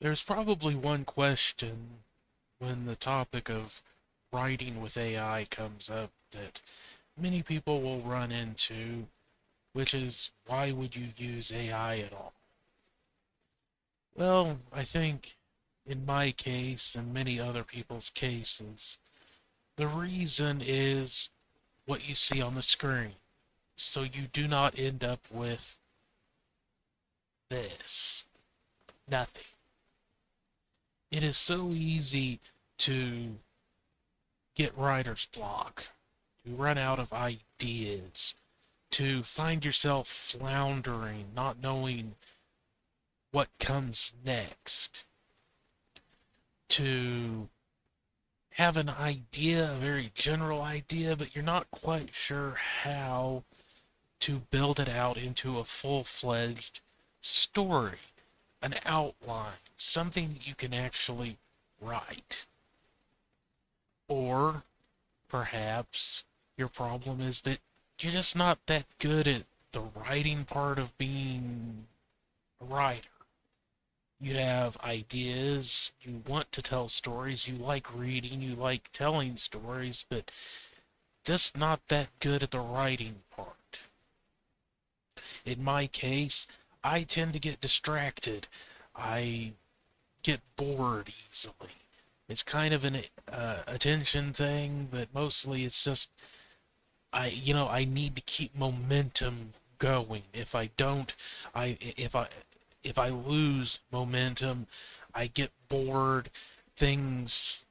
There's probably one question when the topic of writing with AI comes up that many people will run into, which is why would you use AI at all? Well, I think in my case and many other people's cases, the reason is what you see on the screen. So you do not end up with this. Nothing. It is so easy to get writer's block, to run out of ideas, to find yourself floundering, not knowing what comes next, to have an idea, a very general idea, but you're not quite sure how to build it out into a full-fledged story, an outline, something that you can actually write. Or perhaps your problem is that you're just not that good at the writing part of being a writer. You have ideas, you want to tell stories, you like reading, you like telling stories, but just not that good at the writing part. In my case, I tend to get distracted. I get bored easily. It's kind of an attention thing, but mostly it's just I need to keep momentum going. If I don't, I if I lose momentum, I get bored. Things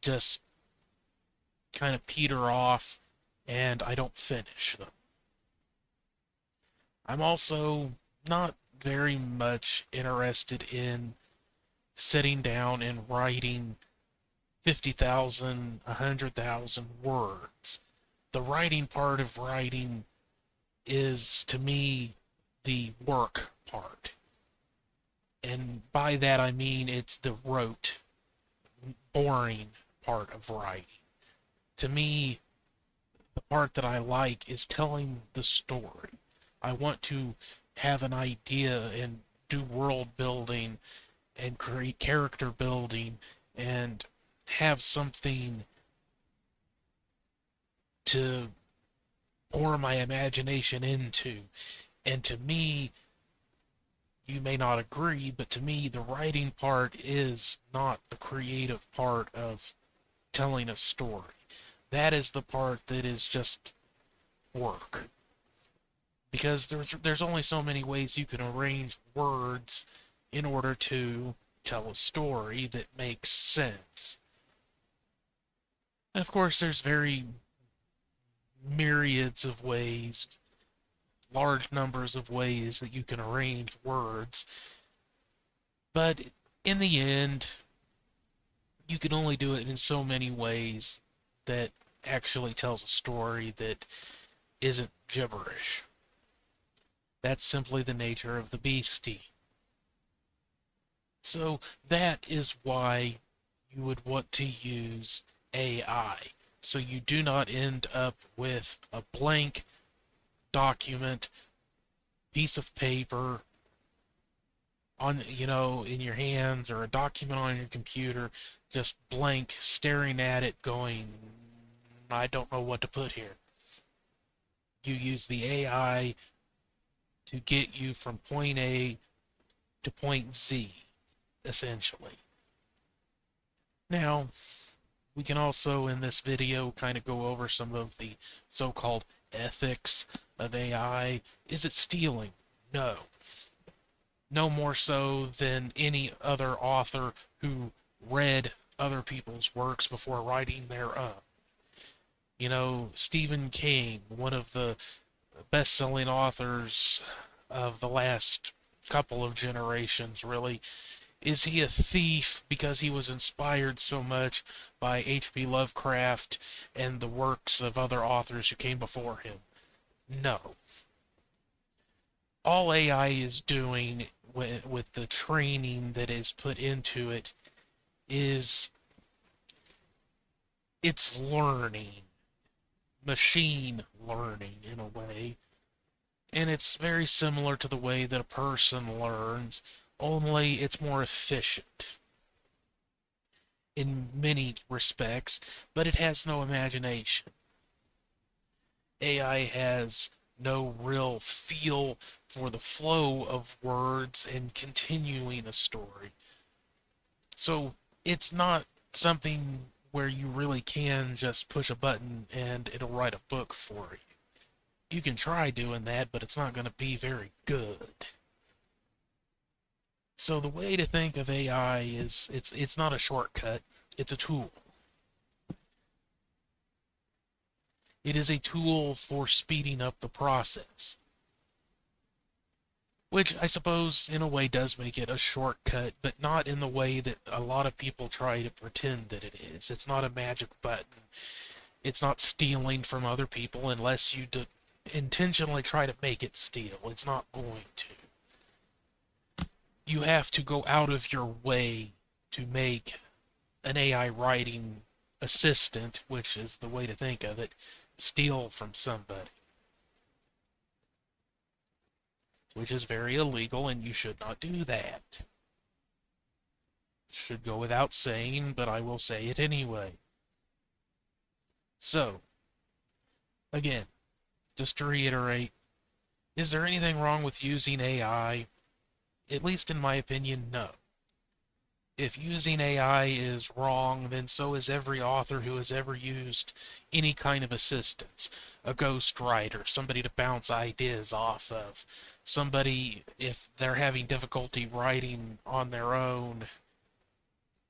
just kind of peter off and I don't finish them. I'm also not very much interested in sitting down and writing 50,000, 100,000 words. The writing part of writing is, to me, the work part. And by that I mean it's the rote, boring part of writing. To me, the part that I like is telling the story. I want to have an idea and do world building and create character building and have something to pour my imagination into. And to me, you may not agree, but to me, the writing part is not the creative part of telling a story. That is the part that is just work. Because there's only so many ways you can arrange words in order to tell a story that makes sense. And of course, there's very myriads of ways, large numbers of ways that you can arrange words, but in the end, you can only do it in so many ways that actually tells a story that isn't gibberish. That's simply the nature of the beastie. So that is why you would want to use AI. So you do not end up with a blank document, piece of paper on, in your hands or a document on your computer, just blank, staring at it, going, I don't know what to put here. You use the AI to get you from point A to point Z, essentially. Now, we can also in this video kind of go over some of the so-called ethics of AI. Is it stealing? No. No more so than any other author who read other people's works before writing their own. Stephen King, one of the best-selling authors of the last couple of generations, really. Is he a thief because he was inspired so much by H.P. Lovecraft and the works of other authors who came before him? No. All AI is doing with the training that is put into it is it's learning, machine learning in a way. And it's very similar to the way that a person learns. only it's more efficient in many respects, but it has no imagination. AI has no real feel for the flow of words and continuing a story. So it's not something where you really can just push a button and it'll write a book for you. You can try doing that, but it's not going to be very good. So the way to think of AI is it's not a shortcut, it's a tool. It is a tool for speeding up the process, which I suppose in a way does make it a shortcut, but not in the way that a lot of people try to pretend that it is. It's not a magic button. It's not stealing from other people unless you intentionally try to make it steal. It's not going to. You have to go out of your way to make an AI writing assistant, which is the way to think of it, steal from somebody, which is very illegal and you should not do that. Should go without saying, but I will say it anyway. So, again, just to reiterate, is there anything wrong with using AI? At least in my opinion, no. If using AI is wrong, then so is every author who has ever used any kind of assistance. A ghostwriter, somebody to bounce ideas off of, somebody, if they're having difficulty writing on their own,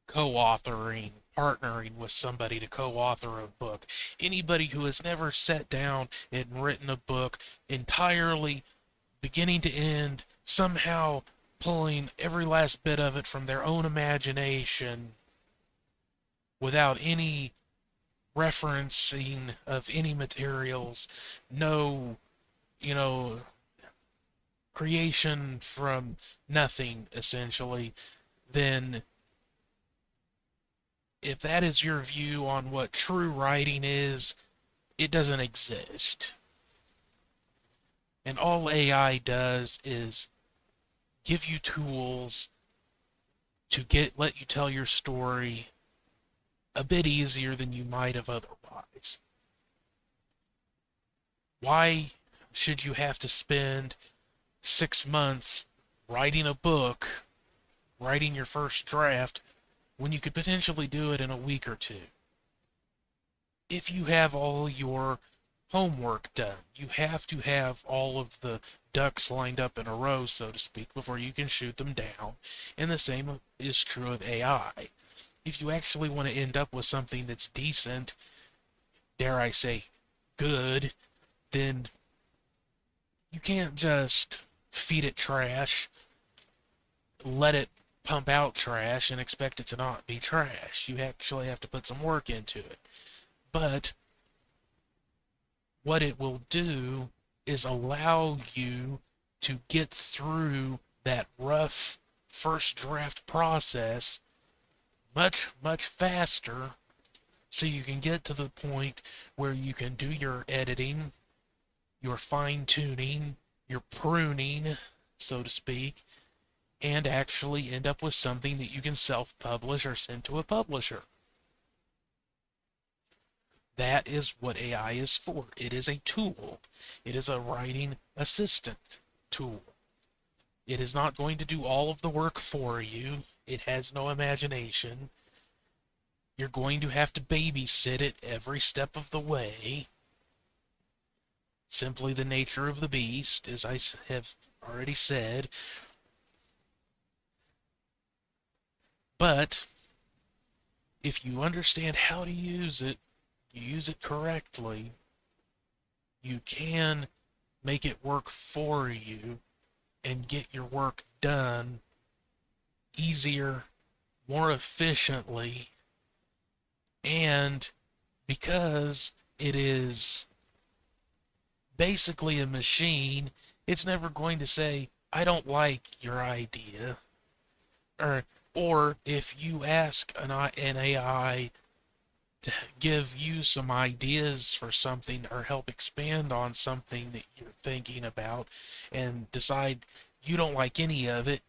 co-authoring, partnering with somebody to co-author a book. Anybody who has never sat down and written a book entirely, beginning to end, somehow pulling every last bit of it from their own imagination without any referencing of any materials, no, you know, creation from nothing, essentially, then if that is your view on what true writing is, it doesn't exist. And all AI does is give you tools to let you tell your story a bit easier than you might have otherwise. Why should you have to spend 6 months writing a book, writing your first draft, when you could potentially do it in a week or two? If you have all your homework done, you have to have all of the ducks lined up in a row, so to speak, before you can shoot them down. And the same is true of AI. If you actually want to end up with something that's decent, dare I say, good, then you can't just feed it trash, let it pump out trash, and expect it to not be trash. You actually have to put some work into it. But what it will do is allow you to get through that rough first draft process much, much faster so you can get to the point where you can do your editing, your fine tuning, your pruning, so to speak, and actually end up with something that you can self-publish or send to a publisher. That is what AI is for. It is a tool. It is a writing assistant tool. It is not going to do all of the work for you. It has no imagination. You're going to have to babysit it every step of the way. Simply the nature of the beast, as I have already said. But if you understand how to use it, you use it correctly, you can make it work for you and get your work done easier, more efficiently, and because it is basically a machine, it's never going to say, I don't like your idea. Or if you ask an AI to give you some ideas for something or help expand on something that you're thinking about and decide you don't like any of it,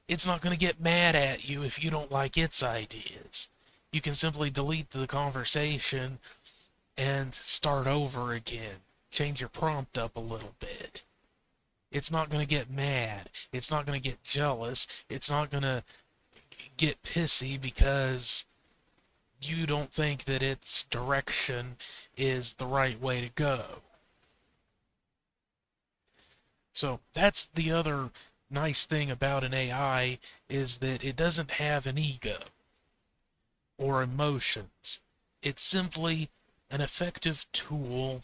It's not going to get mad at you if you don't like its ideas. You can simply delete the conversation and start over again. Change your prompt up a little bit. It's not going to get mad. It's not going to get jealous. It's not going to get pissy because you don't think that its direction is the right way to go. So that's the other nice thing about an AI is that it doesn't have an ego or emotions. It's simply an effective tool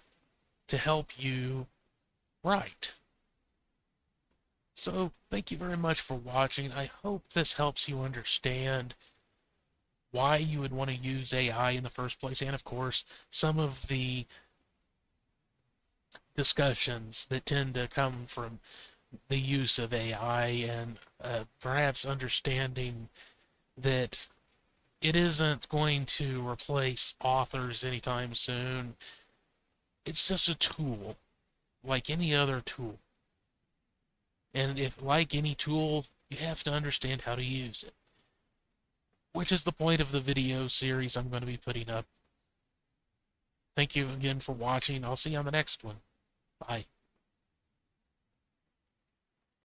to help you write. So thank you very much for watching. I hope this helps you understand why you would want to use AI in the first place, and of course, some of the discussions that tend to come from the use of AI, and perhaps understanding that it isn't going to replace authors anytime soon. It's just a tool, like any other tool. And if, like any tool, you have to understand how to use it, which is the point of the video series I'm going to be putting up. Thank you again for watching. I'll see you on the next one. Bye.